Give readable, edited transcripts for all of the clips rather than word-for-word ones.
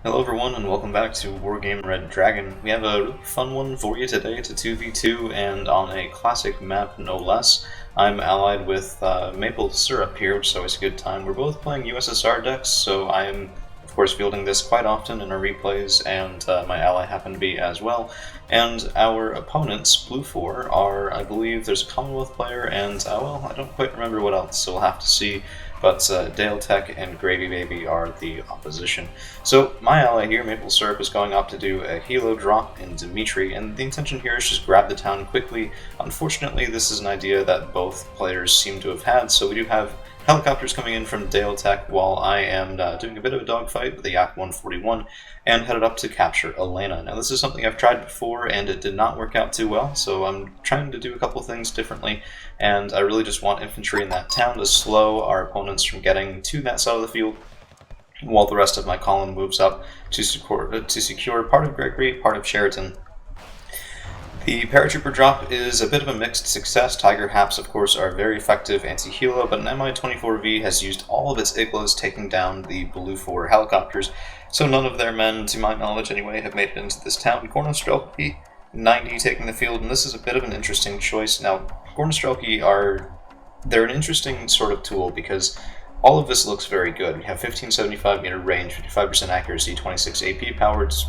Hello everyone and welcome back to Wargame Red Dragon. We have a really fun one for you today. It's a 2v2 and on a classic map no less. I'm allied with Maple Syrup here, which is always a good time. We're both playing USSR decks, so I am of course fielding this quite often in our replays, and my ally happened to be as well. And our opponents, BLUFOR, are, I believe, there's a Commonwealth player and, well, I don't quite remember what else, so we'll have to see. But Dale Tech and Gravy Baby are the opposition. So my ally here, Maple Syrup, is going up to do a Helo drop in Dimitri, and the intention here is just grab the town quickly. Unfortunately, this is an idea that both players seem to have had, so we do have helicopters coming in from Dale Tech while I am doing a bit of a dogfight with the Yak 141 and headed up to capture Elena. Now this is something I've tried before and it did not work out too well, so I'm trying to do a couple things differently, and I really just want infantry in that town to slow our opponents from getting to that side of the field while the rest of my column moves up to secure part of Gregory, part of Sheraton. The paratrooper drop is a bit of a mixed success. Tiger Haps, of course, are very effective anti-helo, but an Mi-24V has used all of its Iglas taking down the BLUFOR helicopters, so none of their men, to my knowledge anyway, have made it into this town. Gornostrelki, 90 taking the field, and this is a bit of an interesting choice. Now, Gornostrelki they're an interesting sort of tool because all of this looks very good. We have 1575 meter range, 55% accuracy, 26 AP power, it's,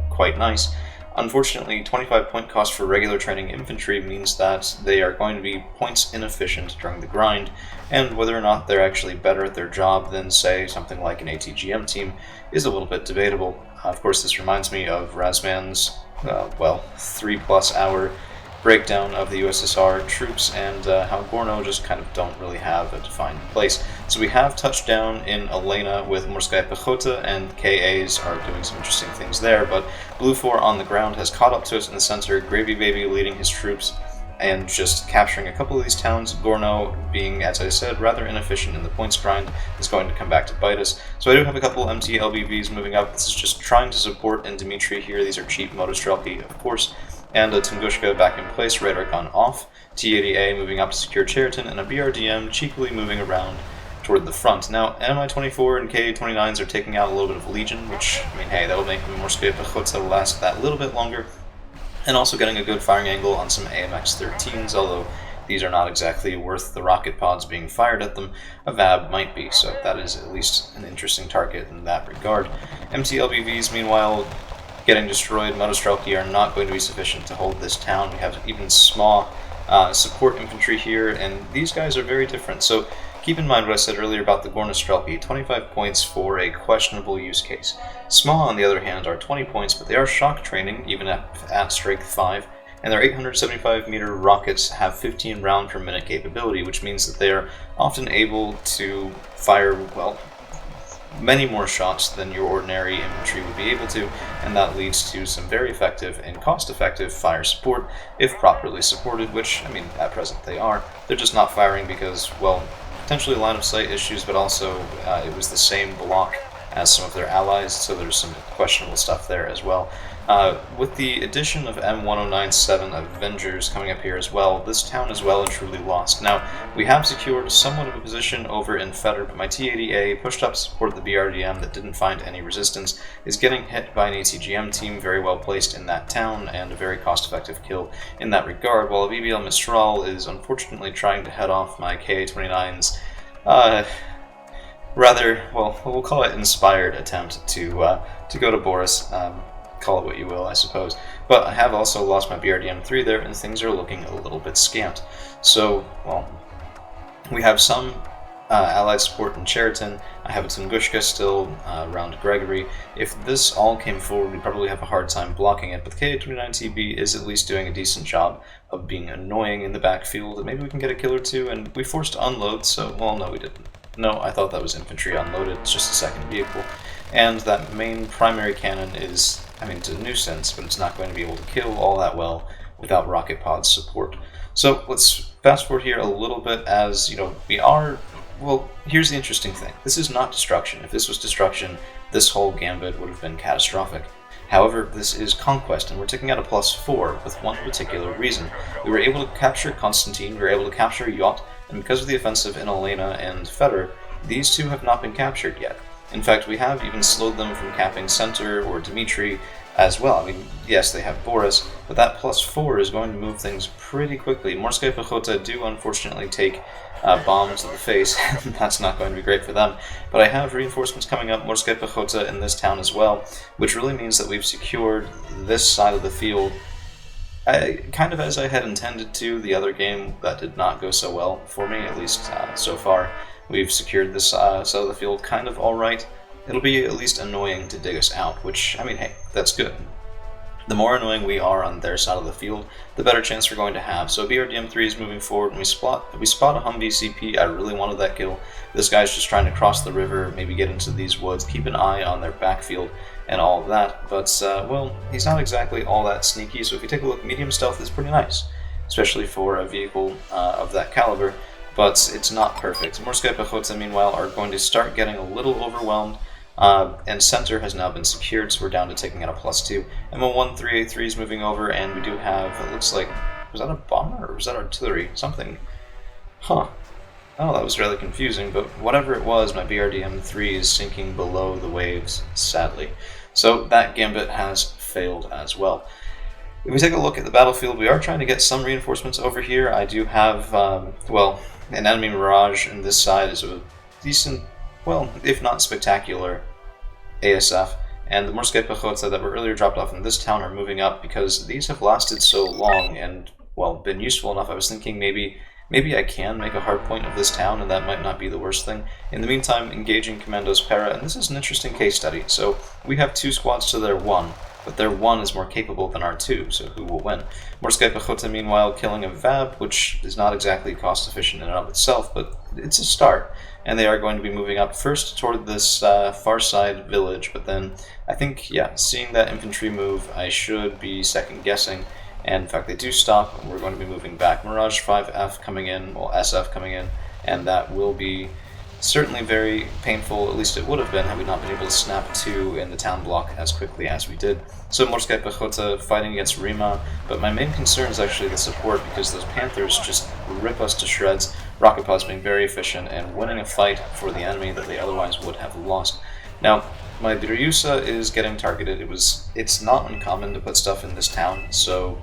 quite nice. Unfortunately, 25 point cost for regular training infantry means that they are going to be points inefficient during the grind, and whether or not they're actually better at their job than, say, something like an ATGM team is a little bit debatable. Of course, this reminds me of Razman's, 3+ hour breakdown of the USSR troops and how Gorno just kind of don't really have a defined place. So we have touched down in Elena with Morskaya Pechota, and KAs are doing some interesting things there, but BLUFOR on the ground has caught up to us in the center, Gravy Baby leading his troops and just capturing a couple of these towns. Gorno, being, as I said, rather inefficient in the points grind, is going to come back to bite us. So I do have a couple MT LBVs moving up. This is just trying to support in Dimitri here. These are cheap Motostrelki, of course. And a Tungushka back in place, radar gun off, T-80A moving up to secure Sheraton, and a BRDM cheekily moving around toward the front. Now, NMI-24 and Ka-29s are taking out a little bit of Legion, which, I mean, hey, that will make Morskaya Pechota last that little bit longer, and also getting a good firing angle on some AMX-13s, although these are not exactly worth the rocket pods being fired at them. A VAB might be, so that is at least an interesting target in that regard. MT-LBVs, meanwhile, getting destroyed. Motostrelki are not going to be sufficient to hold this town. We have even small support infantry here, and these guys are very different. So keep in mind what I said earlier about the Gornostrelki, 25 points for a questionable use case. Small, on the other hand, are 20 points, but they are shock training, even at strength 5, and their 875 meter rockets have 15 round per minute capability, which means that they are often able to fire, well, many more shots than your ordinary infantry would be able to, and that leads to some very effective and cost-effective fire support if properly supported, which, I mean, at present they are. They're just not firing because, well, potentially line of sight issues, but also it was the same block as some of their allies, so there's some questionable stuff there as well. With the addition of M1097 Avengers coming up here as well, this town is well and truly lost. Now, we have secured somewhat of a position over in Fetter, but my T-80A, pushed up to support the BRDM that didn't find any resistance, is getting hit by an ATGM team very well placed in that town, and a very cost-effective kill in that regard, while a BBL Mistral is unfortunately trying to head off my Ka-29's rather, well, we'll call it inspired attempt to go to Boris. Call it what you will, I suppose. But I have also lost my BRDM-3 there, and things are looking a little bit scant. So, well, we have some allied support in Sheraton. I have a Tungushka still around Gregory. If this all came forward, we'd probably have a hard time blocking it, but the Ka-29TB is at least doing a decent job of being annoying in the backfield, and maybe we can get a kill or two, and we forced to unload, so, well, no, we didn't. No, I thought that was infantry unloaded, it's just a second vehicle. And that main primary cannon is, I mean, it's a nuisance, but it's not going to be able to kill all that well without rocket pod support. So let's fast forward here a little bit as, we are, well, here's the interesting thing. This is not destruction. If this was destruction, this whole gambit would have been catastrophic. However, this is conquest, and we're taking out a +4 with one particular reason. We were able to capture Constantine, we were able to capture Yacht, and because of the offensive in Elena and Fetter, these two have not been captured yet. In fact, we have even slowed them from capping Center or Dmitry as well. I mean, yes, they have Boris, but that +4 is going to move things pretty quickly. Morskaya Pechota do unfortunately take bombs to the face, and that's not going to be great for them. But I have reinforcements coming up, Morskaya Pechota in this town as well, which really means that we've secured this side of the field kind of as I had intended to. The other game, that did not go so well for me, at least so far. We've secured this side of the field kind of alright. It'll be at least annoying to dig us out, which, I mean, hey, that's good. The more annoying we are on their side of the field, the better chance we're going to have. So BRDM3 is moving forward, and we spot a Humvee CP. I really wanted that kill. This guy's just trying to cross the river, maybe get into these woods, keep an eye on their backfield, and all of that. But, well, he's not exactly all that sneaky, so if you take a look, medium stealth is pretty nice, especially for a vehicle of that caliber, but it's not perfect. Morskaya Pechota, meanwhile, are going to start getting a little overwhelmed. And Center has now been secured, so we're down to taking out a +2. MO13A3 is moving over, and we do have, it looks like, was that a bomber or was that artillery? Something. Huh. Oh, that was rather confusing, but whatever it was, my BRDM3 is sinking below the waves, sadly. So that gambit has failed as well. If we take a look at the battlefield, we are trying to get some reinforcements over here. I do have, well, an enemy Mirage, and this side is a decent, well, if not spectacular, ASF, and the Morskaya Pechota that were earlier dropped off in this town are moving up because these have lasted so long and, well, been useful enough. I was thinking maybe I can make a hard point of this town, and that might not be the worst thing. In the meantime, engaging Commandos Para, and this is an interesting case study. So we have 2 squads to their 1, but their 1 is more capable than our 2, so who will win? Morskaya Pechota, meanwhile, killing a VAB, which is not exactly cost-efficient in and of itself, but it's a start. And they are going to be moving up first toward this far side village, but then I think, yeah, seeing that infantry move, I should be second-guessing. And in fact, they do stop, and we're going to be moving back. Mirage 5F coming in, well, SF coming in, and that will be certainly very painful. At least it would have been had we not been able to snap 2 in the town block as quickly as we did. So Morskaya Pechota fighting against Rima, but my main concern is actually the support, because those Panthers just rip us to shreds. Rocket Pods being very efficient and winning a fight for the enemy that they otherwise would have lost. Now, my Biryusa is getting targeted. It's not uncommon to put stuff in this town, so,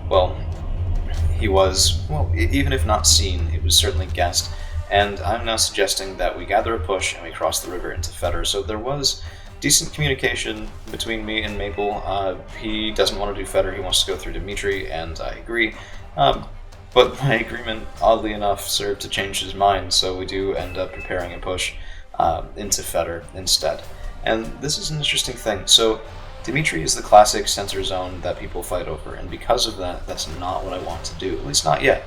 well, he was, well, even if not seen, it was certainly guessed. And I'm now suggesting that we gather a push and we cross the river into Feder. So there was decent communication between me and Maple. He doesn't want to do Feder, he wants to go through Dmitry, and I agree. But my agreement, oddly enough, served to change his mind, so we do end up preparing a push into Feder instead. And this is an interesting thing. So Dmitry is the classic center zone that people fight over, and because of that, that's not what I want to do, at least not yet.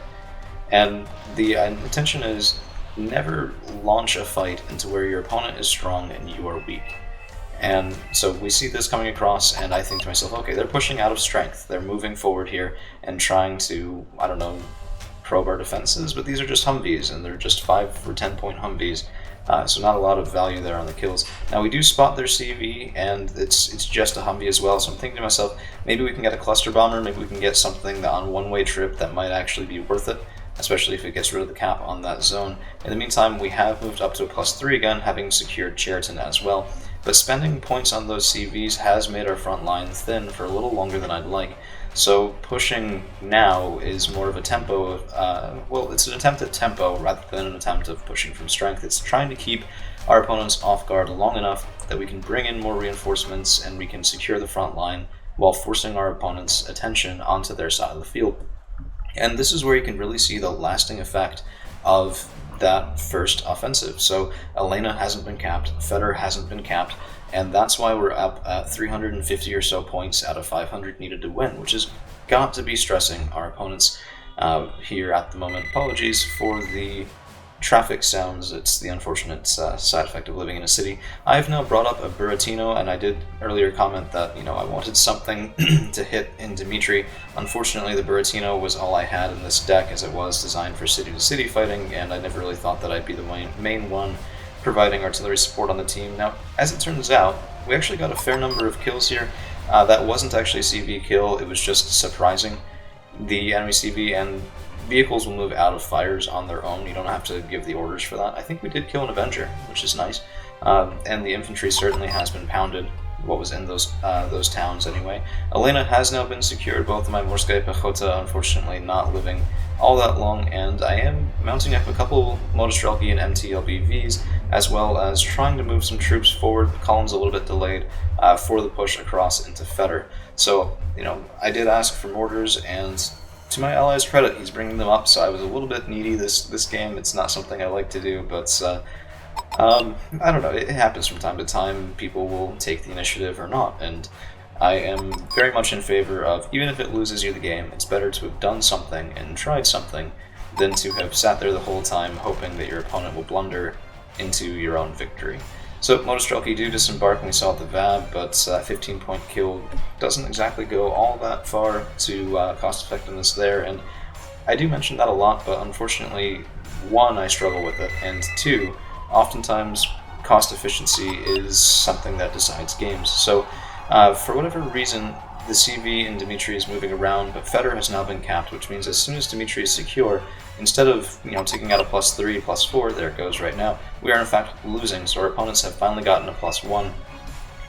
And the intention is never launch a fight into where your opponent is strong and you are weak. And so we see this coming across, and I think to myself, okay, they're pushing out of strength. They're moving forward here and trying to, I don't know, probe our defenses, but these are just Humvees, and they're just 5 or 10 point Humvees, so not a lot of value there on the kills. Now we do spot their CV, and it's just a Humvee as well, so I'm thinking to myself, maybe we can get a cluster bomber, maybe we can get something that on one-way trip that might actually be worth it, especially if it gets rid of the cap on that zone. In the meantime, we have moved up to a +3 again, having secured Cheriton as well. But spending points on those CVs has made our front line thin for a little longer than I'd like. So pushing now is more of a tempo, well, it's an attempt at tempo rather than an attempt of pushing from strength. It's trying to keep our opponents off guard long enough that we can bring in more reinforcements and we can secure the front line while forcing our opponent's attention onto their side of the field. And this is where you can really see the lasting effect of that first offensive. So Elena hasn't been capped, Feder hasn't been capped, and that's why we're up at 350 or so points out of 500 needed to win, which has got to be stressing our opponents here at the moment. Apologies for the traffic sounds, it's the unfortunate side effect of living in a city. I've now brought up a Buratino, and I did earlier comment that, you know, I wanted something to hit in Dmitry. Unfortunately, the Buratino was all I had in this deck, as it was designed for city-to-city fighting, and I never really thought that I'd be the main one providing artillery support on the team. Now, as it turns out, we actually got a fair number of kills here. That wasn't actually a CV kill, it was just surprising. The enemy CV and vehicles will move out of fires on their own. You don't have to give the orders for that. I think we did kill an Avenger, which is nice. and the infantry certainly has been pounded. What was in those towns anyway. Elena has now been secured, both of my Morskaya Pechota unfortunately not living all that long, and I am mounting up a couple Motostrelki and MTLBVs, as well as trying to move some troops forward. The column's a little bit delayed for the push across into Feder. So, I did ask for mortars, and to my ally's credit, he's bringing them up, so I was a little bit needy this game. It's not something I like to do, but I don't know, it happens from time to time. People will take the initiative or not, and I am very much in favor of, even if it loses you the game, it's better to have done something and tried something than to have sat there the whole time hoping that your opponent will blunder into your own victory. So Motostrelki do disembark, and we saw the VAB, but 15-point kill doesn't exactly go all that far to cost effectiveness there, and I do mention that a lot, but unfortunately, one, I struggle with it, and two, oftentimes cost efficiency is something that decides games. So for whatever reason, the CV in Dmitry is moving around, but Feder has now been capped, which means as soon as Dmitry is secure, instead of taking out a +3, +4, there it goes right now, we are in fact losing, so our opponents have finally gotten a +1,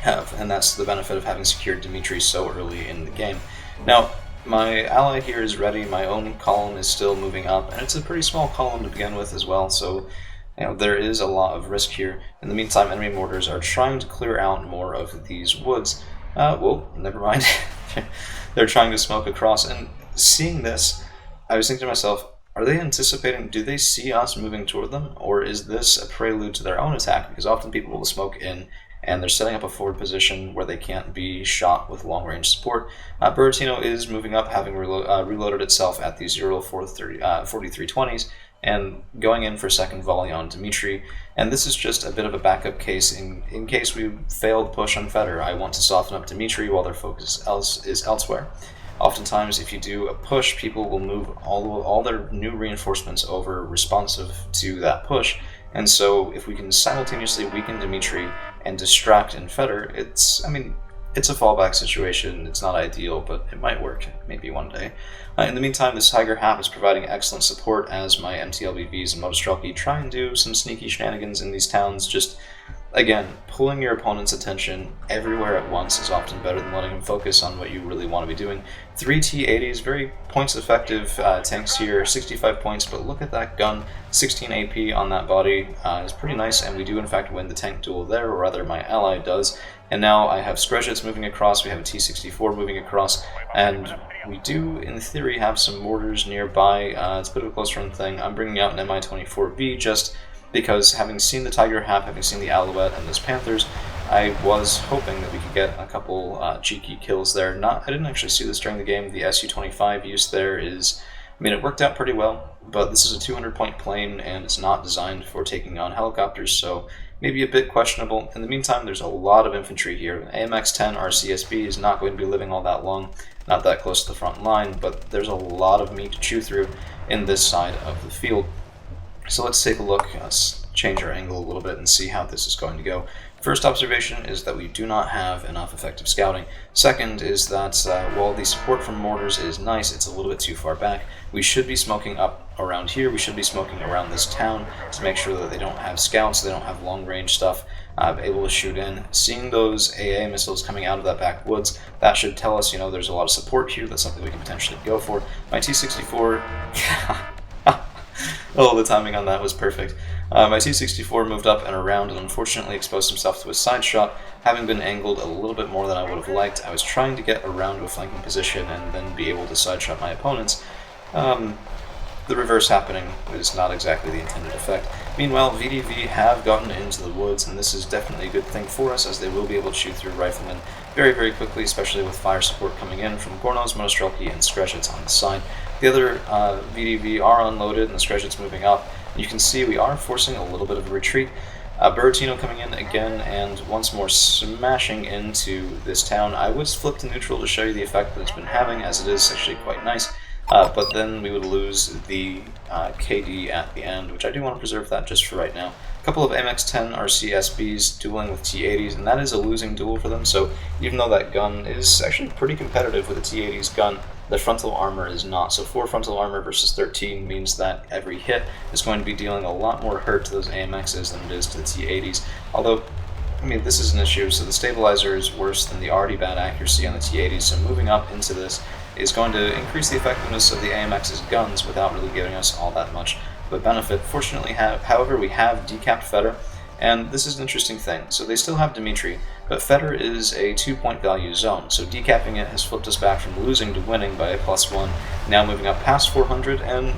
and that's the benefit of having secured Dmitry so early in the game. Now, my ally here is ready, my own column is still moving up, and it's a pretty small column to begin with as well, so there is a lot of risk here. In the meantime, enemy mortars are trying to clear out more of these woods. Well, never mind. They're trying to smoke across, and seeing this, I was thinking to myself, are they anticipating, do they see us moving toward them, or is this a prelude to their own attack? Because often people will smoke in, and they're setting up a forward position where they can't be shot with long-range support. Buratino is moving up, having reloaded itself at the 4320s, and going in for second volley on Dmitry, and this is just a bit of a backup case in case we fail to push on Feder. I want to soften up Dmitry while their focus is elsewhere. Oftentimes, if you do a push, people will move all their new reinforcements over responsive to that push, and so if we can simultaneously weaken Dmitry and distract in Feder, it's a fallback situation. It's not ideal, but it might work, maybe one day. In the meantime, this Tiger Hap is providing excellent support as my MTLBVs and Motostrelki try and do some sneaky shenanigans in these towns. Just, again, pulling your opponent's attention everywhere at once is often better than letting them focus on what you really want to be doing. 3 T-80s, very points-effective tanks here, 65 points, but look at that gun, 16 AP on that body is pretty nice, and we do in fact win the tank duel there, or rather my ally does. And now I have Skrezhets moving across, we have a T-64 moving across, and we do, in theory, have some mortars nearby. It's a bit of a close run thing. I'm bringing out an Mi-24V just because, having seen the Tiger Hap, having seen the Alouette and those Panthers, I was hoping that we could get a couple cheeky kills there. I didn't actually see this during the game. The Su-25 use there is, it worked out pretty well, but this is a 200-point plane, and it's not designed for taking on helicopters, so maybe a bit questionable. In the meantime, there's a lot of infantry here. AMX-10 RCSB is not going to be living all that long, not that close to the front line, but there's a lot of meat to chew through in this side of the field. So let's take a look, let's change our angle a little bit and see how this is going to go. First observation is that we do not have enough effective scouting. Second is that while the support from mortars is nice, it's a little bit too far back. We should be smoking up around here, we should be smoking around this town to make sure that they don't have scouts, they don't have long-range stuff able to shoot in. Seeing those AA missiles coming out of that backwoods, that should tell us, there's a lot of support here, that's something we can potentially go for. My T-64, oh, the timing on that was perfect. My T-64 moved up and around and unfortunately exposed himself to a side shot, having been angled a little bit more than I would have liked. I was trying to get around to a flanking position and then be able to side shot my opponents. The reverse happening is not exactly the intended effect. Meanwhile, VDV have gotten into the woods, and this is definitely a good thing for us, as they will be able to shoot through riflemen very, very quickly, especially with fire support coming in from Gornos, Monostrelki, and Skrezhets on the side. The other VDV are unloaded, and the Skrezhets moving up. You can see we are forcing a little bit of a retreat. Buratino coming in again, and once more smashing into this town. I was flipped to neutral to show you the effect that it's been having, as it is actually quite nice. But then we would lose the KD at the end, which I do want to preserve that just for right now. A couple of MX-10 RCSBs dueling with T-80s, and that is a losing duel for them, so even though that gun is actually pretty competitive with a T-80's gun, the frontal armor is not. So 4 frontal armor versus 13 means that every hit is going to be dealing a lot more hurt to those AMXs than it is to the T80s. Although, I mean, this is an issue, so the stabilizer is worse than the already bad accuracy on the T80s, so moving up into this is going to increase the effectiveness of the AMX's guns without really giving us all that much of a benefit. Fortunately, however, we have decapped Feder, and this is an interesting thing. So they still have Dimitri, but Feder is a 2-point value zone, so decapping it has flipped us back from losing to winning by a +1, now moving up past 400, and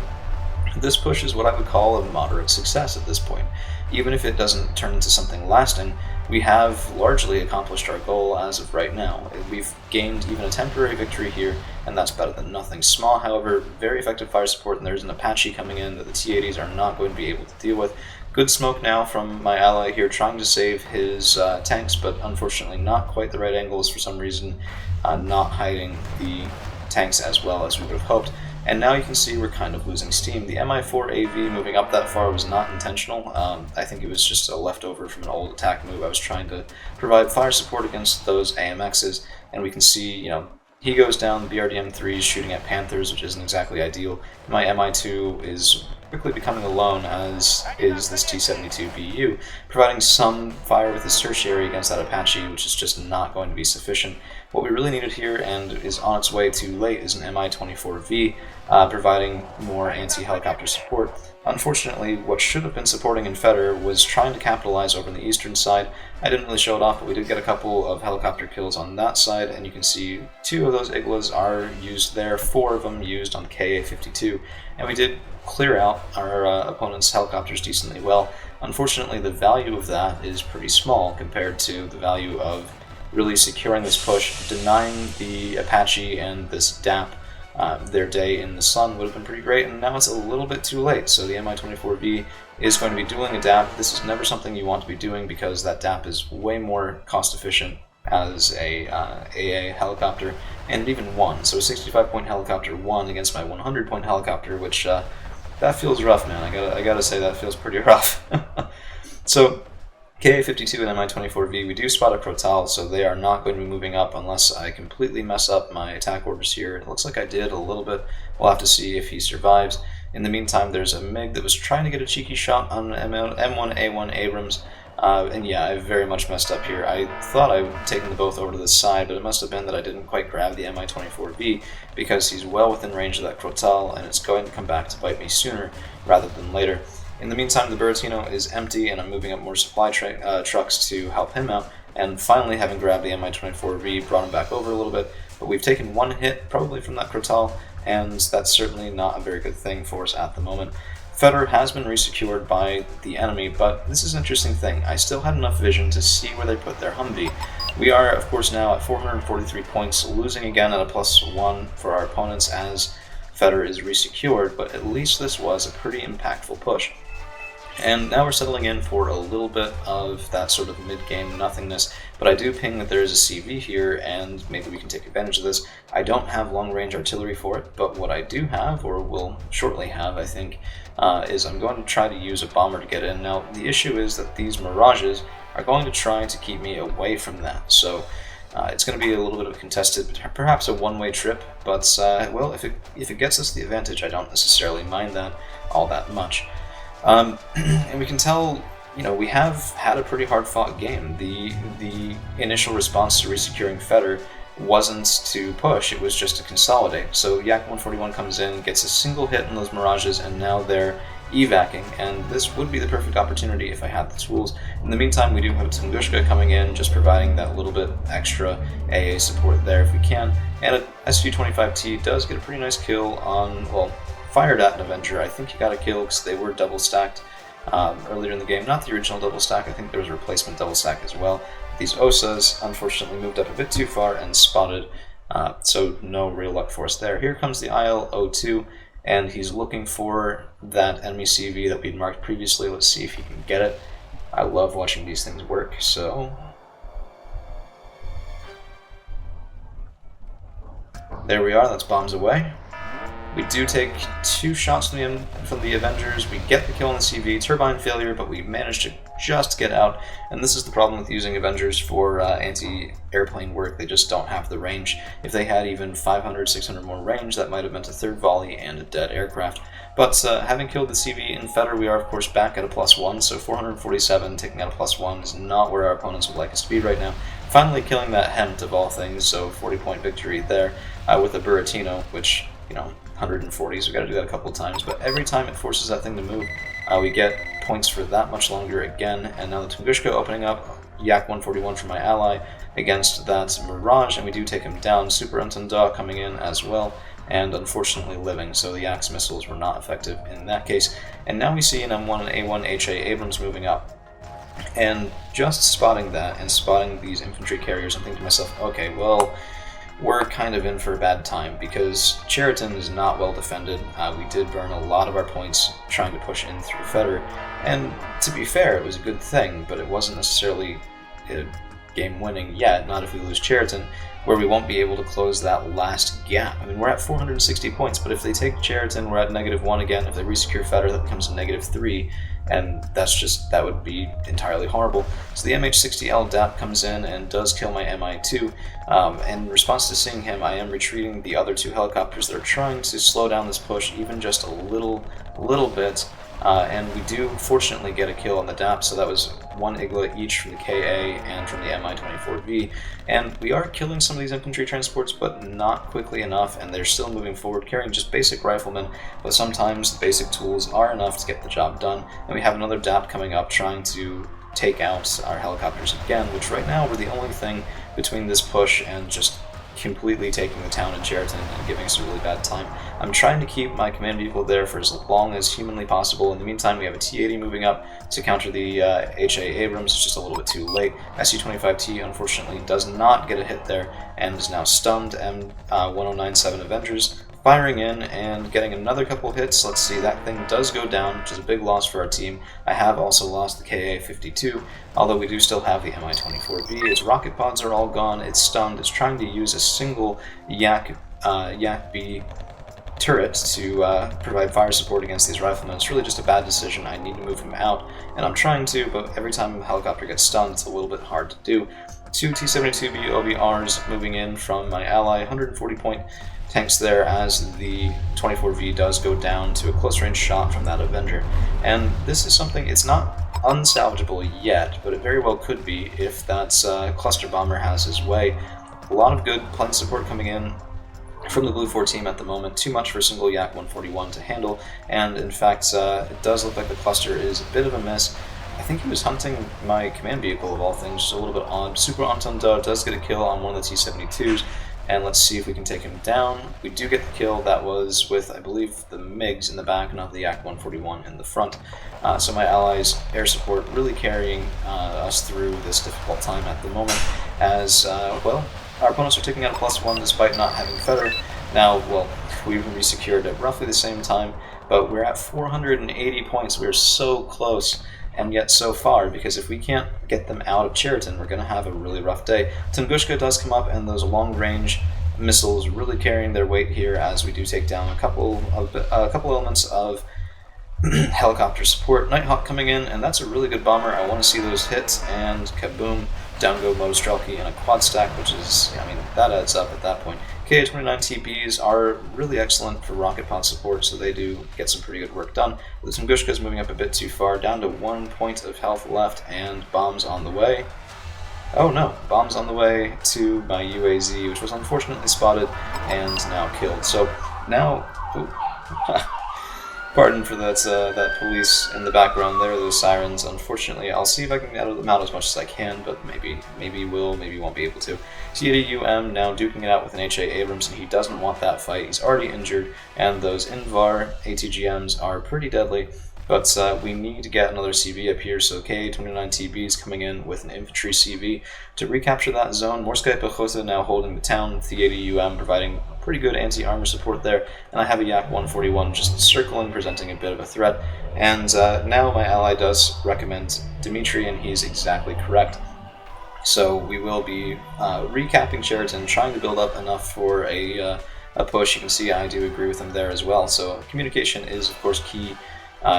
this push is what I would call a moderate success at this point. Even if it doesn't turn into something lasting, we have largely accomplished our goal as of right now. We've gained even a temporary victory here, and that's better than nothing. Small, however, very effective fire support, and there's an Apache coming in that the T-80s are not going to be able to deal with. Good smoke now from my ally here, trying to save his tanks, but unfortunately not quite the right angles for some reason, not hiding the tanks as well as we would have hoped. And now you can see we're kind of losing steam. The Mi-4 AV moving up that far was not intentional. I think it was just a leftover from an old attack move. I was trying to provide fire support against those AMXs, and we can see, you know, he goes down, the BRDM-3 is shooting at Panthers, which isn't exactly ideal. My Mi-2 is quickly becoming alone, as is this T-72BU, providing some fire with his tertiary against that Apache, which is just not going to be sufficient. What we really needed here, and is on its way too late, is an Mi-24V, providing more anti-helicopter support. Unfortunately, what should have been supporting in Feder was trying to capitalize over on the eastern side. I didn't really show it off, but we did get a couple of helicopter kills on that side, and you can see 2 of those Iglas are used there, 4 of them used on Ka-52, and we did clear out our opponent's helicopters decently well. Unfortunately, the value of that is pretty small compared to the value of really securing this push. Denying the Apache and this DAP their day in the sun would have been pretty great, and now it's a little bit too late. So the Mi-24V is going to be dueling a DAP. This is never something you want to be doing because that DAP is way more cost efficient as a AA helicopter, and it even won. So a 65-point helicopter won against my 100-point helicopter, which that feels rough, man. I gotta say that feels pretty rough. So Ka-52 and Mi-24V, we do spot a Crotal, so they are not going to be moving up unless I completely mess up my attack orders here. It looks like I did a little bit. We'll have to see if he survives. In the meantime, there's a MiG that was trying to get a cheeky shot on M1A1 Abrams, and yeah, I very much messed up here. I thought I would taken the both over to the side, but it must have been that I didn't quite grab the Mi-24V because he's well within range of that Crotal, and it's going to come back to bite me sooner rather than later. In the meantime, the Buratino is empty, and I'm moving up more supply trucks to help him out, and finally, having grabbed the Mi-24V, brought him back over a little bit, but we've taken 1 hit, probably from that Crotal, and that's certainly not a very good thing for us at the moment. Feder has been resecured by the enemy, but this is an interesting thing. I still had enough vision to see where they put their Humvee. We are, of course, now at 443 points, losing again at a +1 for our opponents as Feder is resecured, but at least this was a pretty impactful push. And now we're settling in for a little bit of that sort of mid-game nothingness, but I do ping that there is a CV here, and maybe we can take advantage of this. I don't have long-range artillery for it, but what I do have, or will shortly have, I think, is I'm going to try to use a bomber to get in. Now, the issue is that these Mirages are going to try to keep me away from that, so it's going to be a little bit of a contested, perhaps a one-way trip, but, well, if it gets us the advantage, I don't necessarily mind that all that much. And we can tell, you know, we have had a pretty hard-fought game. The initial response to resecuring Feder wasn't to push, it was just to consolidate. So Yak-141 comes in, gets a single hit on those Mirages, and now they're evacing, and this would be the perfect opportunity if I had the tools. In the meantime, we do have Tunguska coming in, just providing that little bit extra AA support there if we can, and a SU-25T does get a pretty nice kill on, well, fired at an Avenger. I think he got a kill because they were double stacked earlier in the game. Not the original double stack, I think there was a replacement double stack as well. These Osas unfortunately moved up a bit too far and spotted, so no real luck for us there. Here comes the IL-02, and he's looking for that enemy CV that we'd marked previously. Let's see if he can get it. I love watching these things work, so there we are, that's bombs away. We do take 2 shots from the Avengers, we get the kill on the CV, turbine failure, but we managed to just get out, and this is the problem with using Avengers for anti-airplane work. They just don't have the range. If they had even 500, 600 more range, that might have meant a third volley and a dead aircraft. But having killed the CV in Feder, we are of course back at a +1, so 447 taking out a +1 is not where our opponents would like us to be right now. Finally killing that Hempt of all things, so 40-point victory there with a Buratino, which, you know, 140s, we got to do that a couple of times, but every time it forces that thing to move, we get points for that much longer again. And now the Tunguska opening up, Yak 141 from my ally against that Mirage, and we do take him down. Super Antanda coming in as well, and unfortunately living, so the Yak's missiles were not effective in that case. And now we see an M1 and A1 HA Abrams moving up. And just spotting that and spotting these infantry carriers, I'm thinking to myself, okay, well, we're kind of in for a bad time because Cheriton is not well defended. We did burn a lot of our points trying to push in through Feder, and to be fair, it was a good thing, but it wasn't necessarily game winning yet, not if we lose Cheriton, where we won't be able to close that last gap. I mean, we're at 460 points, but if they take Cheriton, we're at -1 again. If they resecure Feder, that becomes a -3, and that would be entirely horrible. So the MH-60L DAP comes in and does kill my MI-2. In response to seeing him, I am retreating the other two helicopters that are trying to slow down this push even just a little bit. And we do fortunately get a kill on the DAP, so that was 1 Igla each from the KA and from the Mi-24V. And we are killing some of these infantry transports, but not quickly enough, and they're still moving forward, carrying just basic riflemen, but sometimes the basic tools are enough to get the job done. And we have another DAP coming up trying to take out our helicopters again, which right now we're the only thing between this push and just completely taking the town in Cheriton and giving us a really bad time. I'm trying to keep my command vehicle there for as long as humanly possible. In the meantime, we have a T-80 moving up to counter the HA Abrams. It's just a little bit too late. SU-25T unfortunately does not get a hit there and is now stunned. M1097 Avengers firing in and getting another couple hits. Let's see, that thing does go down, which is a big loss for our team. I have also lost the KA-52, although we do still have the Mi-24V. Its rocket pods are all gone, it's stunned, it's trying to use a single Yak B turret to provide fire support against these riflemen. It's really just a bad decision. I need to move him out, and I'm trying to, but every time a helicopter gets stunned, it's a little bit hard to do. Two T-72B OBRs moving in from my ally, 140 point tanks there as the 24V does go down to a close range shot from that Avenger. And this is something, it's not unsalvageable yet, but it very well could be if that cluster bomber has his way. A lot of good plane support coming in from the BLUFOR team at the moment, too much for a single Yak 141 to handle, and in fact it does look like the cluster is a bit of a miss. I think he was hunting my command vehicle of all things, just a little bit odd. Super Entendeur does get a kill on one of the T-72s, and let's see if we can take him down. We do get the kill. That was with, I believe, the MiGs in the back, not the Yak 141 in the front. So my allies' air support really carrying us through this difficult time at the moment, as, well, our opponents are taking out a +1 despite not having Feder. Now, well, we've resecured at roughly the same time, but we're at 480 points. We're so close, and yet so far, because if we can't get them out of Cheriton, we're going to have a really rough day. Tunguska does come up, and those long-range missiles really carrying their weight here as we do take down a couple elements of helicopter support. Nighthawk coming in, and that's a really good bomber. I want to see those hits, and kaboom, down go Motostrelki in a quad stack, which is, I mean, that adds up at that point. KA-29 TPs are really excellent for rocket pod support, so they do get some pretty good work done. The Tunguska is moving up a bit too far, down to 1 point of health left, and bombs on the way. Oh no, bombs on the way to my UAZ, which was unfortunately spotted and now killed. So now, pardon for that police in the background there, those sirens. Unfortunately, I'll see if I can get them out as much as I can, but maybe will, maybe won't be able to. T-80UM now duking it out with an HA Abrams, and he doesn't want that fight. He's already injured, and those Invar ATGMs are pretty deadly. But we need to get another CV up here, so KA-29TB is coming in with an infantry CV to recapture that zone. Morskaya Pechota now holding the town, with the T-80UM providing pretty good anti-armor support there, and I have a Yak 141 just circling, presenting a bit of a threat. And now my ally does recommend Dmitry, and he's exactly correct. So we will be recapping Cheriton, trying to build up enough for a push. You can see I do agree with him there as well. So communication is, of course, key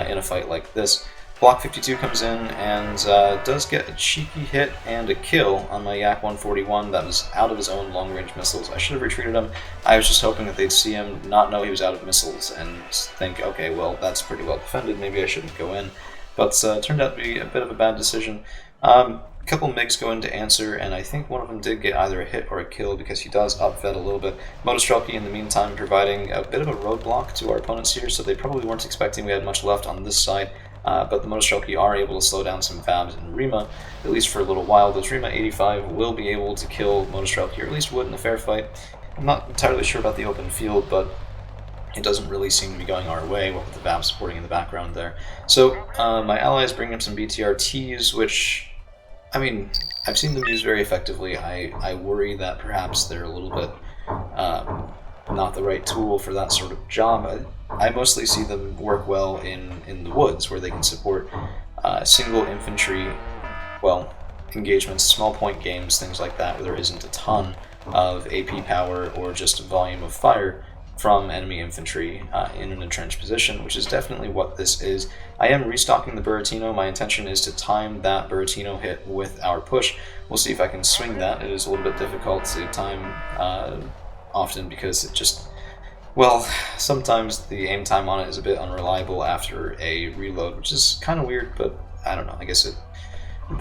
in a fight like this. Block 52 comes in and does get a cheeky hit and a kill on my Yak 141 that was out of his own long-range missiles. I should have retreated him. I was just hoping that they'd see him, not know he was out of missiles, and think, okay, well, that's pretty well defended, maybe I shouldn't go in. But turned out to be a bit of a bad decision. A couple MiGs go in to answer, and I think one of them did get either a hit or a kill because he does upfed a little bit. Motostrelki, in the meantime, providing a bit of a roadblock to our opponents here, so they probably weren't expecting we had much left on this side. But the Motostrelki are able to slow down some Fabs and Rima, at least for a little while. Those Rima 85 will be able to kill Motostrelki, or at least would in a fair fight. I'm not entirely sure about the open field, but it doesn't really seem to be going our way, with the Fab supporting in the background there. So my allies bring up some BTRTs, which, I mean, I've seen them used very effectively. I worry that perhaps they're a little bit not the right tool for that sort of job. I mostly see them work well in the woods, where they can support single infantry, well, engagements, small point games, things like that, where there isn't a ton of AP power or just volume of fire from enemy infantry in an entrenched position, which is definitely what this is. I am restocking the Buratino. My intention is to time that Buratino hit with our push. We'll see if I can swing that. It is a little bit difficult to time often because it just, well, sometimes the aim time on it is a bit unreliable after a reload, which is kind of weird, but I don't know, I guess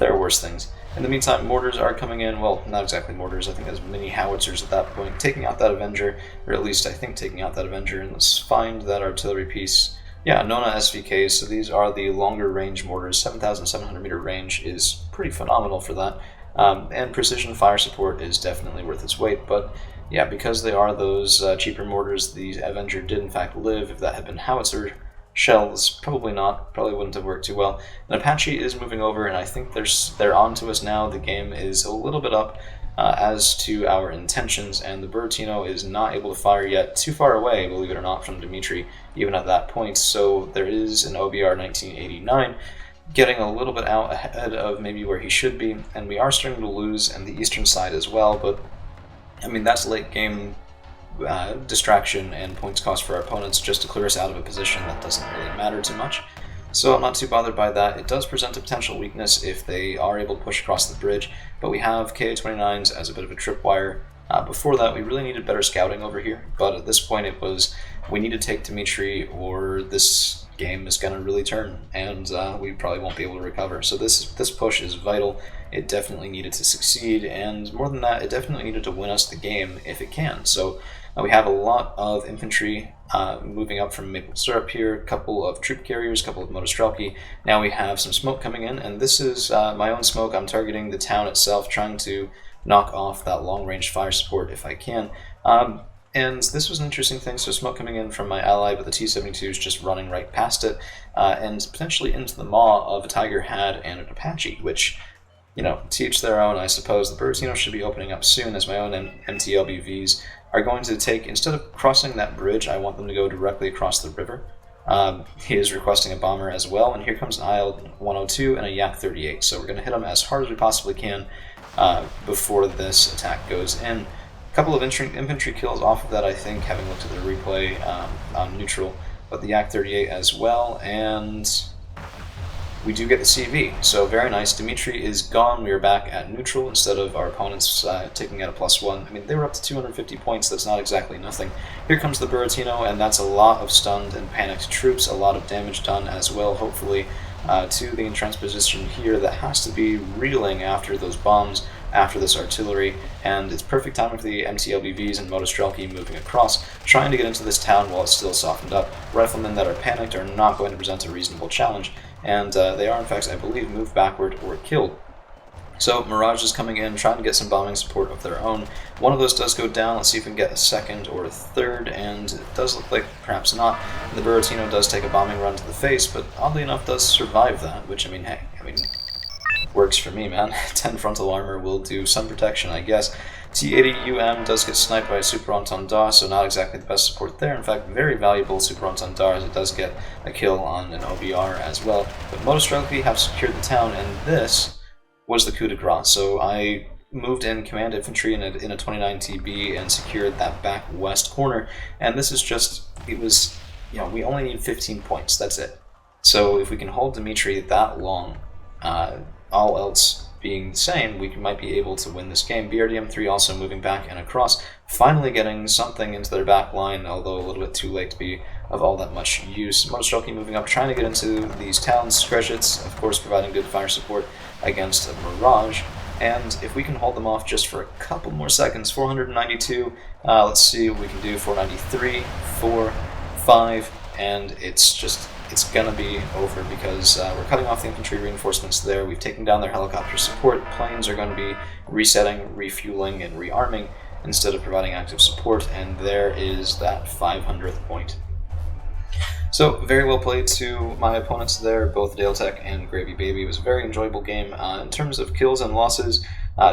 there are worse things. In the meantime, mortars are coming in. Well, not exactly mortars, I think there's mini howitzers at that point, taking out that Avenger, or at least I think taking out that Avenger, and let's find that artillery piece. Yeah, Nona SVKs, so these are the longer range mortars. 7,700 meter range is pretty phenomenal for that, and precision fire support is definitely worth its weight, but yeah, because they are those cheaper mortars, the Avenger did in fact live. If that had been howitzer shells, probably not, probably wouldn't have worked too well. An Apache is moving over, and I think they're on to us now. The game is a little bit up as to our intentions, and the Buratino is not able to fire yet, too far away, believe it or not, from Dmitry, even at that point, so there is an OBR 1989 getting a little bit out ahead of maybe where he should be, and we are starting to lose on the eastern side as well, but I mean, that's late game distraction and points cost for our opponents just to clear us out of a position that doesn't really matter too much. So I'm not too bothered by that. It does present a potential weakness if they are able to push across the bridge, but we have KA-29s as a bit of a tripwire. Before that, we really needed better scouting over here, but at this point it was, we need to take Dmitry or this game is going to really turn, and we probably won't be able to recover. So this push is vital. It definitely needed to succeed, and more than that, it definitely needed to win us the game if it can. So we have a lot of infantry moving up from Maple Syrup here, a couple of troop carriers, a couple of Motostrelki. Now we have some smoke coming in, and this is my own smoke. I'm targeting the town itself, trying to knock off that long-range fire support if I can. And this was an interesting thing, so smoke coming in from my ally, but the T-72 is just running right past it, and potentially into the maw of a Tiger Had and an Apache, which, you know, to each their own, I suppose. The Buratino should be opening up soon, as my own MTLBVs are going to take, instead of crossing that bridge, I want them to go directly across the river. He is requesting a bomber as well, and here comes an IL-102 and a Yak-38, so we're going to hit him as hard as we possibly can before this attack goes in. A couple of infantry kills off of that, I think, having looked at the replay on neutral, but the Yak-38 as well, and we do get the CV, so very nice. Dmitry is gone. We are back at neutral instead of our opponents taking out a +1. I mean, they were up to 250 points. That's not exactly nothing. Here comes the Buratino, and that's a lot of stunned and panicked troops, a lot of damage done as well, hopefully, to the entrenched position here that has to be reeling after those bombs, after this artillery, and it's perfect timing for the MTLBVs and Motostrelki moving across, trying to get into this town while it's still softened up. Riflemen that are panicked are not going to present a reasonable challenge, and they are, in fact, I believe, moved backward or killed. So Mirage is coming in, trying to get some bombing support of their own. One of those does go down. Let's see if we can get a second or a third, and it does look like perhaps not. The Buratino does take a bombing run to the face, but oddly enough does survive that, which, I mean, hey, works for me, man. 10 frontal armor will do some protection, I guess. T-80UM does get sniped by a Super Entendeur, so not exactly the best support there. In fact, very valuable Super Entendeur, as it does get a kill on an OBR as well. But Motostrelki have secured the town, and this was the coup de grace. So I moved in command infantry in a 29 TB and secured that back west corner, and this is just, it was, you know, we only need 15 points, that's it. So if we can hold Dmitry that long, all else being the same, we might be able to win this game. BRDM3 also moving back and across, finally getting something into their back line, although a little bit too late to be of all that much use. Motostrelki moving up, trying to get into these towns. Skrezhits, of course, providing good fire support against a Mirage. And if we can hold them off just for a couple more seconds, 492, let's see what we can do, 493, 4, 5, and it's gonna be over because we're cutting off the infantry reinforcements there. We've taken down their helicopter support. Planes are going to be resetting, refueling, and rearming instead of providing active support, and there is that 500th point. So, very well played to my opponents there, both Dale Tech and Gravy Baby. It was a very enjoyable game. In terms of kills and losses,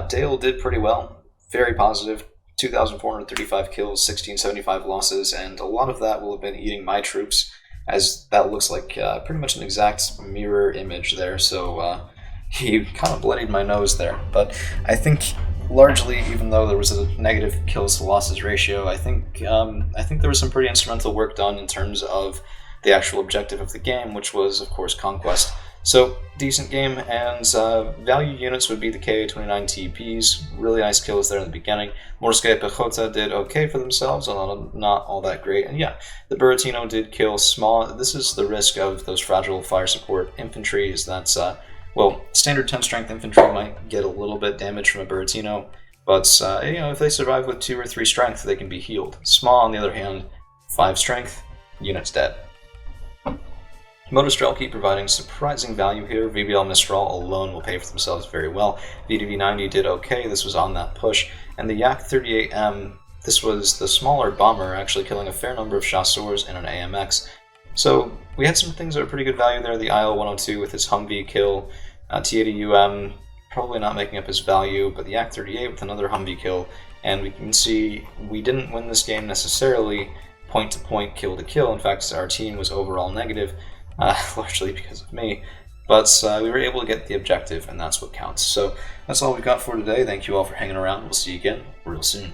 Dale did pretty well, very positive. 2,435 kills, 1,675 losses, and a lot of that will have been eating my troops, as that looks like pretty much an exact mirror image there, so he kind of bloodied my nose there. But I think largely, even though there was a negative kills to losses ratio, I think there was some pretty instrumental work done in terms of the actual objective of the game, which was, of course, conquest. So, decent game, and value units would be the Ka-29 TPs. Really nice kills there in the beginning. Morskaya Pechota did okay for themselves, although not all that great. And yeah, the Buratino did kill small. This is the risk of those fragile fire support infantry, is that, well, standard 10 strength infantry might get a little bit damaged from a Buratino, but, you know, if they survive with 2 or 3 strength, they can be healed. Small, on the other hand, 5 strength, unit's dead. Motostrelki providing surprising value here. VBL Mistral alone will pay for themselves very well. VDV-90 did okay, this was on that push. And the Yak-38M, this was the smaller bomber, actually killing a fair number of chasseurs in an AMX. So we had some things that are pretty good value there. The IL-102 with his Humvee kill. T-80UM probably not making up his value, but the Yak-38 with another Humvee kill. And we can see we didn't win this game necessarily point-to-point, kill-to-kill. In fact, our team was overall negative. Largely because of me, but we were able to get the objective, and that's what counts. So that's all we've got for today. Thank you all for hanging around. We'll see you again real soon.